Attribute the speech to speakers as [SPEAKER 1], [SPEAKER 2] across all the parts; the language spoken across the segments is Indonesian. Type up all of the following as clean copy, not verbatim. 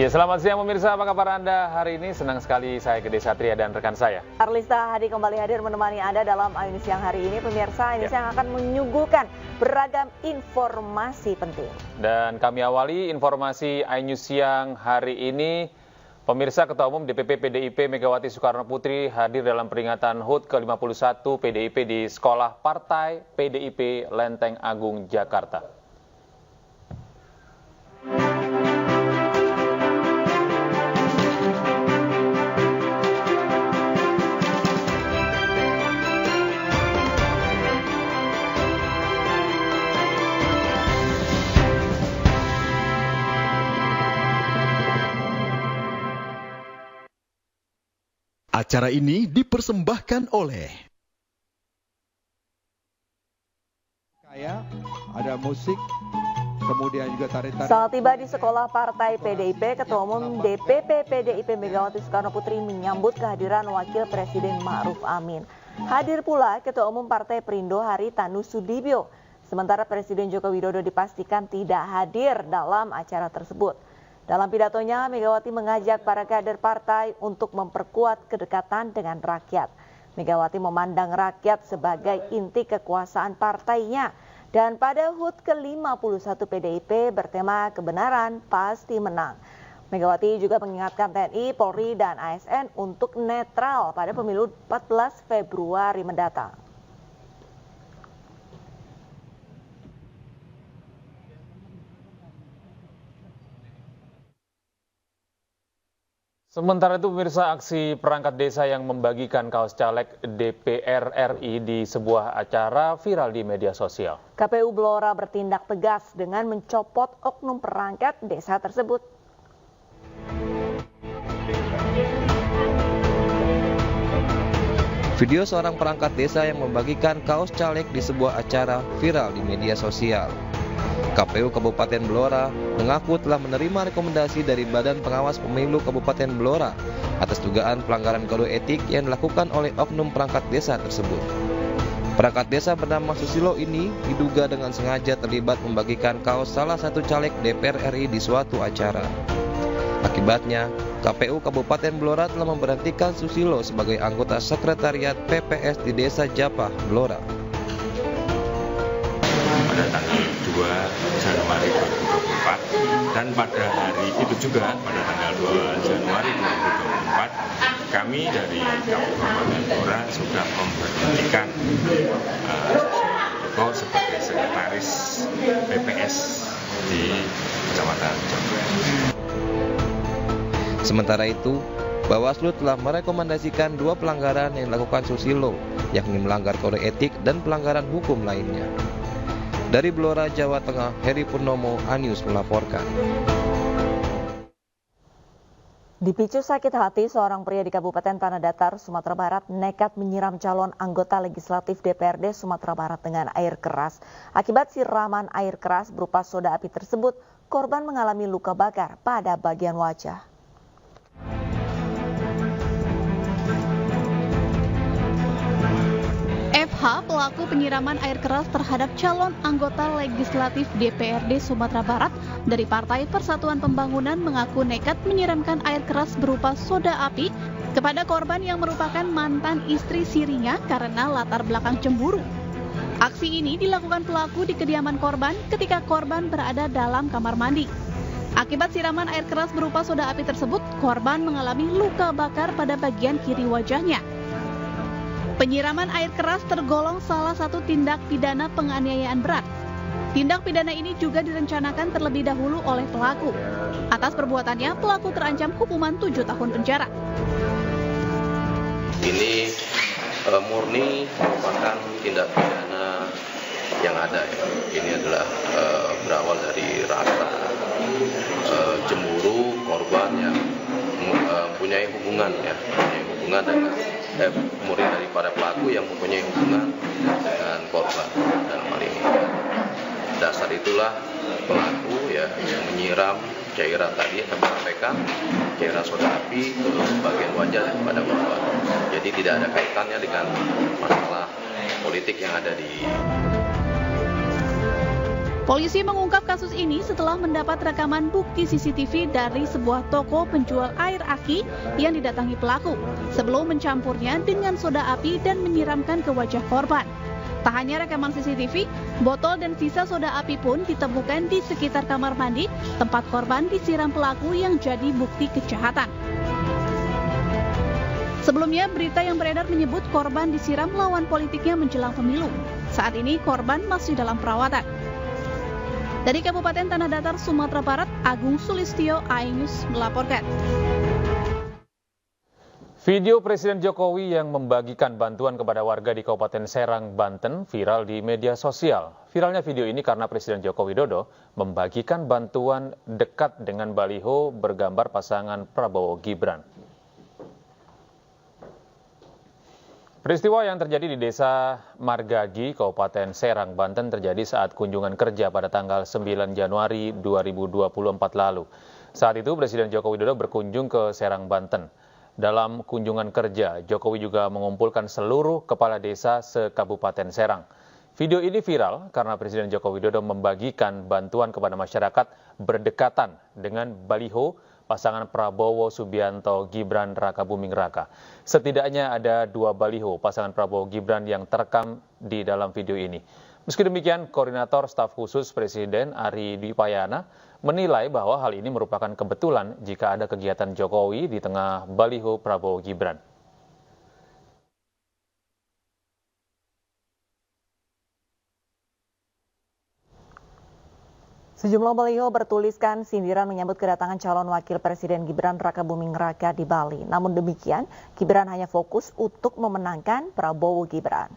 [SPEAKER 1] Ya, selamat siang pemirsa, apa kabar Anda hari ini? Senang sekali saya Gede Satria dan rekan saya
[SPEAKER 2] Arlista Hadi kembali hadir menemani Anda dalam Ayu Siang hari ini. Pemirsa, ini yang akan menyuguhkan beragam informasi penting.
[SPEAKER 1] Dan kami awali informasi Ayu Siang hari ini. Pemirsa, Ketua Umum DPP PDIP Megawati Soekarno Putri hadir dalam peringatan HUT ke-51 PDIP di Sekolah Partai PDIP Lenteng Agung, Jakarta.
[SPEAKER 3] Acara ini dipersembahkan oleh
[SPEAKER 4] ada musik, kemudian juga tarian.
[SPEAKER 2] Saat tiba di Sekolah Partai PDIP, Ketua Umum DPP PDIP Megawati Soekarno Putri menyambut kehadiran Wakil Presiden Ma'ruf Amin. Hadir pula Ketua Umum Partai Perindo Haritanu Sudibyo. Sementara Presiden Joko Widodo dipastikan tidak hadir dalam acara tersebut. Dalam pidatonya, Megawati mengajak para kader partai untuk memperkuat kedekatan dengan rakyat. Megawati memandang rakyat sebagai inti kekuasaan partainya. Dan pada HUT ke-51 PDIP bertema kebenaran pasti menang. Megawati juga mengingatkan TNI, Polri, dan ASN untuk netral pada pemilu 14 Februari mendatang.
[SPEAKER 1] Sementara itu pemirsa, aksi perangkat desa yang membagikan kaos caleg DPR RI di sebuah acara viral di media sosial.
[SPEAKER 2] KPU Blora bertindak tegas dengan mencopot oknum perangkat desa tersebut.
[SPEAKER 5] Video seorang perangkat desa yang membagikan kaos caleg di sebuah acara viral di media sosial. KPU Kabupaten Blora mengaku telah menerima rekomendasi dari Badan Pengawas Pemilu Kabupaten Blora atas dugaan pelanggaran kode etik yang dilakukan oleh oknum perangkat desa tersebut. Perangkat desa bernama Susilo ini diduga dengan sengaja terlibat membagikan kaos salah satu caleg DPR RI di suatu acara. Akibatnya, KPU Kabupaten Blora telah memberhentikan Susilo sebagai anggota sekretariat PPS di Desa Japah, Blora.
[SPEAKER 6] Pada tanggal 2 Januari 2024 dan pada hari itu juga pada tanggal 2 Januari 2024 kami dari Kabupaten Blora sudah memberhentikan Susilo sebagai sekretaris PPS di Kecamatan Japah. Sementara itu, Bawaslu telah merekomendasikan 2 pelanggaran yang dilakukan Susilo, yakni melanggar kode etik dan pelanggaran hukum lainnya. Dari Blora, Jawa Tengah, Heri Purnomo, Anius melaporkan.
[SPEAKER 2] Dipicu sakit hati, seorang pria di Kabupaten Tanah Datar, Sumatera Barat nekat menyiram calon anggota legislatif DPRD Sumatera Barat dengan air keras. Akibat siraman air keras berupa soda api tersebut, korban mengalami luka bakar pada bagian wajah.
[SPEAKER 7] FH, pelaku penyiraman air keras terhadap calon anggota legislatif DPRD Sumatera Barat dari Partai Persatuan Pembangunan mengaku nekat menyiramkan air keras berupa soda api kepada korban yang merupakan mantan istri sirinya karena latar belakang cemburu. Aksi ini dilakukan pelaku di kediaman korban ketika korban berada dalam kamar mandi. Akibat siraman air keras berupa soda api tersebut, korban mengalami luka bakar pada bagian kiri wajahnya. Penyiraman air keras tergolong salah satu tindak pidana penganiayaan berat. Tindak pidana ini juga direncanakan terlebih dahulu oleh pelaku. Atas perbuatannya, pelaku terancam hukuman 7 tahun penjara.
[SPEAKER 5] Ini murni merupakan tindak pidana yang ada. Ini adalah berawal dari rasa cemburu korban yang mempunyai hubungan dengan murni daripada pelaku yang mempunyai hubungan dengan korban dalam hal ini. Dasar itulah pelaku menyiram cairan tadi yang kami sampaikan, cairan soda api ke bagian wajah daripada korban. Jadi tidak ada kaitannya dengan masalah politik yang ada di
[SPEAKER 7] Polisi mengungkap kasus ini setelah mendapat rekaman bukti CCTV dari sebuah toko penjual air aki yang didatangi pelaku sebelum mencampurnya dengan soda api dan menyiramkan ke wajah korban. Tak hanya rekaman CCTV, botol dan sisa soda api pun ditemukan di sekitar kamar mandi tempat korban disiram pelaku yang jadi bukti kejahatan. Sebelumnya, berita yang beredar menyebut korban disiram lawan politiknya menjelang pemilu. Saat ini korban masih dalam perawatan. Dari Kabupaten Tanah Datar, Sumatera Barat, Agung Sulistyo, iNews melaporkan.
[SPEAKER 1] Video Presiden Jokowi yang membagikan bantuan kepada warga di Kabupaten Serang, Banten viral di media sosial. Viralnya video ini karena Presiden Joko Widodo membagikan bantuan dekat dengan baliho bergambar pasangan Prabowo Gibran. Peristiwa yang terjadi di Desa Margagi, Kabupaten Serang, Banten terjadi saat kunjungan kerja pada tanggal 9 Januari 2024 lalu. Saat itu Presiden Joko Widodo berkunjung ke Serang, Banten. Dalam kunjungan kerja, Jokowi juga mengumpulkan seluruh kepala desa se-Kabupaten Serang. Video ini viral karena Presiden Joko Widodo membagikan bantuan kepada masyarakat berdekatan dengan baliho pasangan Prabowo Subianto Gibran Raka Buming Raka. Setidaknya ada 2 baliho pasangan Prabowo Gibran yang terekam di dalam video ini. Meski demikian, Koordinator Staf Khusus Presiden Ari Dwipayana menilai bahwa hal ini merupakan kebetulan jika ada kegiatan Jokowi di tengah baliho Prabowo Gibran.
[SPEAKER 2] Sejumlah baliho bertuliskan sindiran menyambut kedatangan calon wakil Presiden Gibran Raka Buming Raka di Bali. Namun demikian, Gibran hanya fokus untuk memenangkan Prabowo Gibran.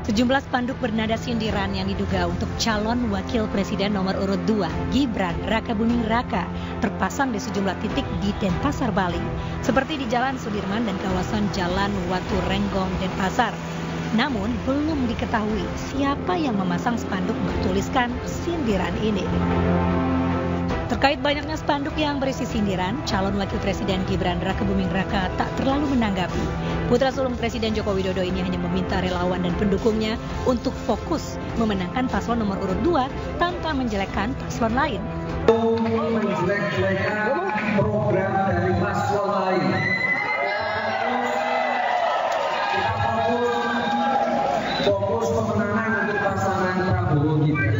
[SPEAKER 8] Sejumlah spanduk bernada sindiran yang diduga untuk calon wakil presiden nomor urut 2, Gibran Raka Buming Raka, terpasang di sejumlah titik di Denpasar, Bali, seperti di Jalan Sudirman dan kawasan Jalan Watu Renggong, Denpasar. Namun, belum diketahui siapa yang memasang spanduk bertuliskan sindiran ini. Terkait banyaknya spanduk yang berisi sindiran, calon wakil presiden Gibran Raka Buming Raka tak terlalu menanggapi. Putra sulung Presiden Joko Widodo ini hanya meminta relawan dan pendukungnya untuk fokus memenangkan paslon nomor urut 2 tanpa menjelekkan paslon lain.
[SPEAKER 9] Menjelek-jelekan program dari paslon lain. Fokus pemenangan untuk pasangan Prabowo Gibran.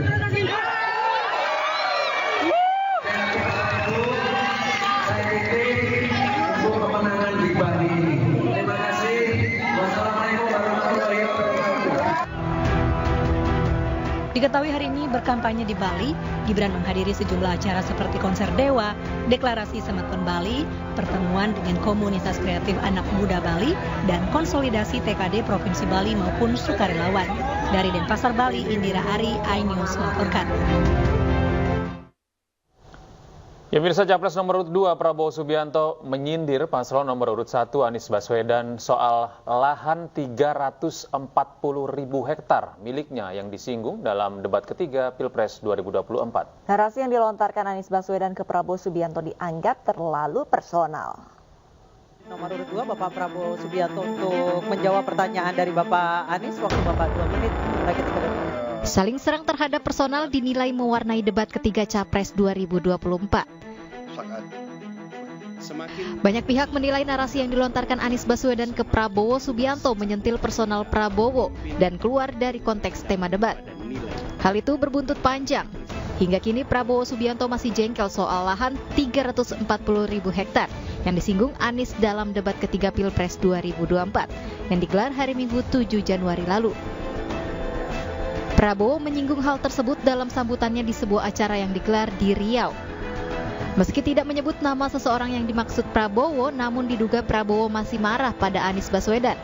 [SPEAKER 8] Diketahui hari ini berkampanye di Bali, Gibran menghadiri sejumlah acara seperti konser Dewa, deklarasi Semeton Bali, pertemuan dengan komunitas kreatif anak muda Bali, dan konsolidasi TKD Provinsi Bali maupun sukarelawan. Dari Denpasar, Bali, Indira Ari, iNews melaporkan.
[SPEAKER 1] Ya, pemirsa, Capres nomor urut 2 Prabowo Subianto menyindir paslon nomor urut 1 Anies Baswedan soal lahan 340.000 hektar miliknya yang disinggung dalam debat ketiga Pilpres 2024.
[SPEAKER 2] Narasi yang dilontarkan Anies Baswedan ke Prabowo Subianto dianggap terlalu personal.
[SPEAKER 10] Nomor urut 2 Bapak Prabowo Subianto untuk menjawab pertanyaan dari Bapak Anies, waktu Bapak 2 menit bagi 3 menit.
[SPEAKER 11] Saling serang terhadap personal dinilai mewarnai debat ketiga Capres 2024. Banyak pihak menilai narasi yang dilontarkan Anies Baswedan ke Prabowo Subianto menyentil personal Prabowo dan keluar dari konteks tema debat. Hal itu berbuntut panjang. Hingga kini Prabowo Subianto masih jengkel soal lahan 340.000 hektar yang disinggung Anies dalam debat ketiga Pilpres 2024 yang digelar hari Minggu 7 Januari lalu. Prabowo menyinggung hal tersebut dalam sambutannya di sebuah acara yang digelar di Riau. Meski tidak menyebut nama seseorang yang dimaksud Prabowo, namun diduga Prabowo masih marah pada Anies Baswedan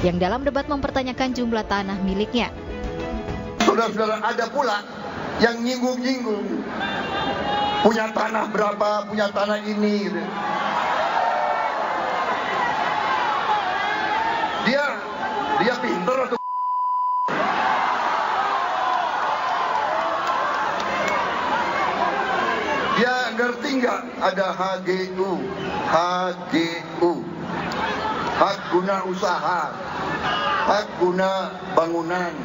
[SPEAKER 11] yang dalam debat mempertanyakan jumlah tanah miliknya.
[SPEAKER 12] Saudara-saudara, ada pula yang nyinggung-nyinggung. Punya tanah berapa, punya tanah ini. Dia pinter atau dia ngerti nggak ada HGU, hak guna usaha. hak guna bangunan,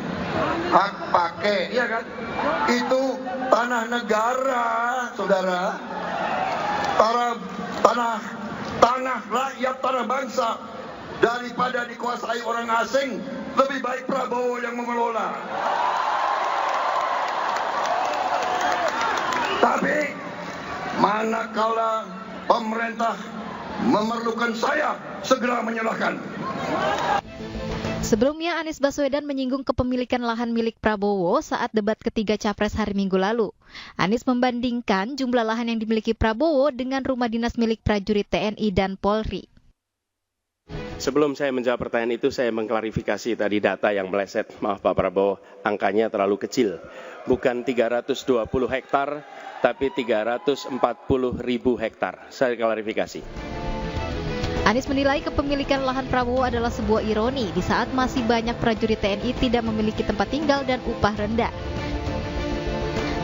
[SPEAKER 12] hak pakai, ya kan? Itu tanah negara, saudara. Tanah rakyat, tanah bangsa. Daripada dikuasai orang asing, lebih baik Prabowo yang mengelola. Tapi manakala pemerintah memerlukan saya, segera menyerahkan.
[SPEAKER 11] Sebelumnya, Anies Baswedan menyinggung kepemilikan lahan milik Prabowo saat debat ketiga Capres hari Minggu lalu. Anies membandingkan jumlah lahan yang dimiliki Prabowo dengan rumah dinas milik prajurit TNI dan Polri.
[SPEAKER 13] Sebelum saya menjawab pertanyaan itu, saya mengklarifikasi tadi data yang meleset. Maaf Pak Prabowo, angkanya terlalu kecil. Bukan 320 hektar, tapi 340.000 hektar. Saya klarifikasi.
[SPEAKER 11] Anies menilai kepemilikan lahan Prabowo adalah sebuah ironi di saat masih banyak prajurit TNI tidak memiliki tempat tinggal dan upah rendah.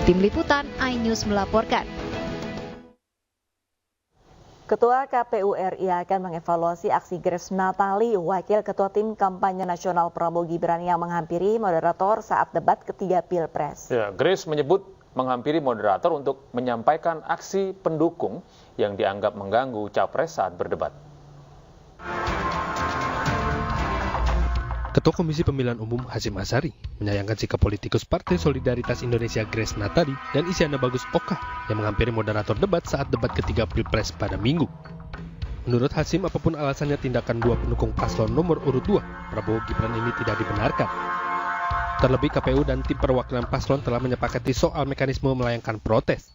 [SPEAKER 11] Tim Liputan iNews melaporkan.
[SPEAKER 2] Ketua KPU RI akan mengevaluasi aksi Grace Natali, Wakil Ketua Tim Kampanye Nasional Prabowo Gibran yang menghampiri moderator saat debat ketiga Pilpres.
[SPEAKER 1] Ya, Grace menyebut menghampiri moderator untuk menyampaikan aksi pendukung yang dianggap mengganggu Capres saat berdebat.
[SPEAKER 14] Ketua Komisi Pemilihan Umum Hasyim Asyari menyayangkan sikap politikus Partai Solidaritas Indonesia Grace Natali dan Isyana Bagus Oka yang menghampiri moderator debat saat debat ketiga Pilpres pada Minggu. Menurut Hasyim, apapun alasannya tindakan dua pendukung paslon nomor urut 2, Prabowo Gibran ini tidak dibenarkan. Terlebih KPU dan tim perwakilan paslon telah menyepakati soal mekanisme melayangkan protes.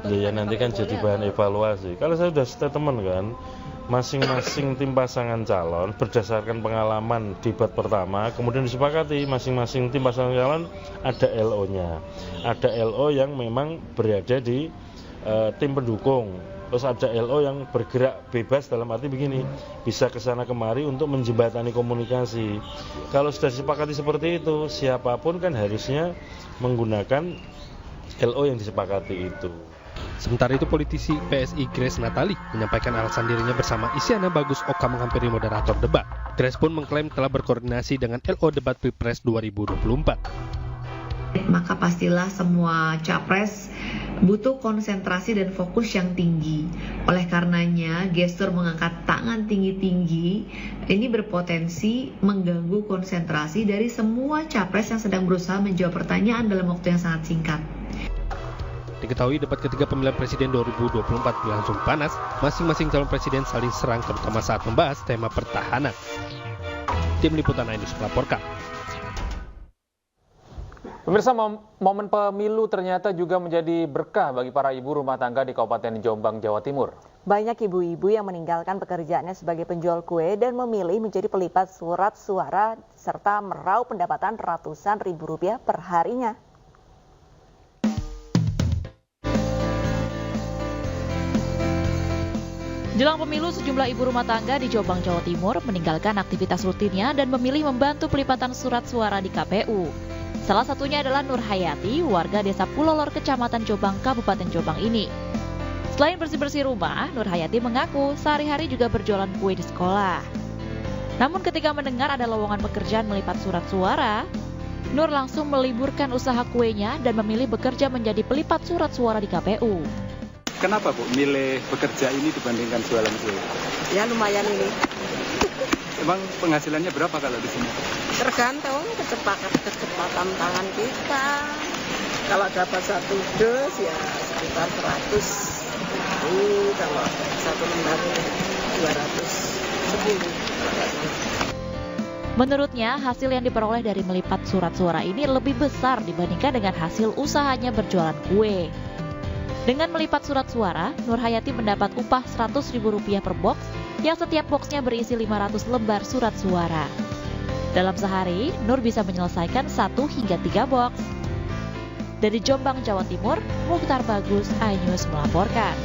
[SPEAKER 15] Ya nanti kan jadi bahan evaluasi. Kalau saya sudah statement kan, masing-masing tim pasangan calon berdasarkan pengalaman debat pertama, kemudian disepakati masing-masing tim pasangan calon ada LO-nya. Ada LO yang memang berada di tim pendukung. Terus ada LO yang bergerak bebas dalam arti begini, bisa kesana kemari untuk menjembatani komunikasi. Kalau sudah disepakati seperti itu, siapapun kan harusnya menggunakan LO yang disepakati itu.
[SPEAKER 14] Sementara itu politisi PSI Grace Natali menyampaikan alasan dirinya bersama Isyana Bagus Oka menghampiri moderator debat. Grace pun mengklaim telah berkoordinasi dengan LO debat Pilpres 2024.
[SPEAKER 16] Maka pastilah semua capres butuh konsentrasi dan fokus yang tinggi. Oleh karenanya, gestur mengangkat tangan tinggi-tinggi ini berpotensi mengganggu konsentrasi dari semua capres yang sedang berusaha menjawab pertanyaan dalam waktu yang sangat singkat.
[SPEAKER 14] Diketahui debat ketiga pemilihan presiden 2024 berlangsung panas, masing-masing calon presiden saling serang terutama saat membahas tema pertahanan. Tim Liputan iNews melaporkan.
[SPEAKER 1] Pemirsa, momen pemilu ternyata juga menjadi berkah bagi para ibu rumah tangga di Kabupaten Jombang, Jawa Timur.
[SPEAKER 2] Banyak ibu-ibu yang meninggalkan pekerjaannya sebagai penjual kue dan memilih menjadi pelipat surat suara serta meraup pendapatan ratusan ribu rupiah per harinya.
[SPEAKER 17] Jelang pemilu, sejumlah ibu rumah tangga di Jombang, Jawa Timur meninggalkan aktivitas rutinnya dan memilih membantu pelipatan surat suara di KPU. Salah satunya adalah Nur Hayati, warga desa Pulolor, Kecamatan Jombang, Kabupaten Jombang ini. Selain bersih-bersih rumah, Nur Hayati mengaku sehari-hari juga berjualan kue di sekolah. Namun ketika mendengar ada lowongan pekerjaan melipat surat suara, Nur langsung meliburkan usaha kuenya dan memilih bekerja menjadi pelipat surat suara di KPU.
[SPEAKER 18] Kenapa Bu milih bekerja ini dibandingkan jualan kue?
[SPEAKER 19] Ya lumayan ini.
[SPEAKER 18] Emang penghasilannya berapa kalau di sini?
[SPEAKER 19] Tergantung kecepatan tangan kita. Kalau dapat satu dos ya sekitar 100. Kalau satu lembar 210.
[SPEAKER 17] Menurutnya, hasil yang diperoleh dari melipat surat suara ini lebih besar dibandingkan dengan hasil usahanya berjualan kue. Dengan melipat surat suara, Nur Hayati mendapat upah Rp100.000 per box, yang setiap boxnya berisi 500 lembar surat suara. Dalam sehari, Nur bisa menyelesaikan 1 hingga 3 box. Dari Jombang, Jawa Timur, Mukhtar Bagus, iNews melaporkan.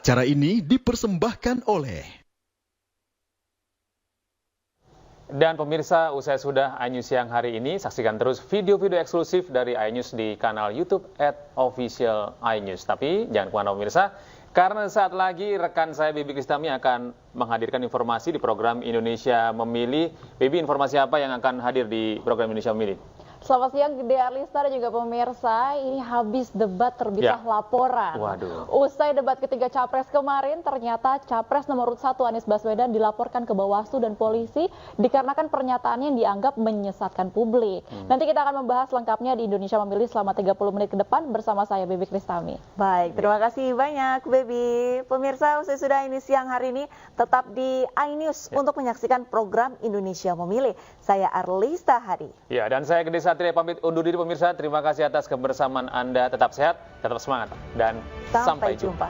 [SPEAKER 3] Acara ini dipersembahkan oleh
[SPEAKER 1] Dan pemirsa, usai sudah iNews siang hari ini, saksikan terus video-video eksklusif dari iNews di kanal YouTube @official iNews. Tapi jangan kemana pemirsa, karena saat lagi rekan saya Bibi Kristami akan menghadirkan informasi di program Indonesia Memilih. Bibi, informasi apa yang akan hadir di program Indonesia Memilih?
[SPEAKER 20] Selamat siang, Gede Arlista dan juga pemirsa. Ini habis debat terbitlah laporan.
[SPEAKER 1] Waduh.
[SPEAKER 20] Usai debat ketiga Capres kemarin, ternyata Capres nomor urut 1 Anies Baswedan dilaporkan ke Bawaslu dan polisi dikarenakan pernyataannya yang dianggap menyesatkan publik. Nanti kita akan membahas lengkapnya di Indonesia Memilih selama 30 menit ke depan bersama saya, Bibi Kristami.
[SPEAKER 2] Baik, terima kasih banyak, Bibi. Pemirsa, usai sudah ini siang hari ini, tetap di iNews untuk menyaksikan program Indonesia Memilih. Saya Arlista Hari.
[SPEAKER 1] Ya, dan saya Gede Satria pamit undur diri pemirsa. Terima kasih atas kebersamaan Anda. Tetap sehat, tetap semangat, dan sampai jumpa.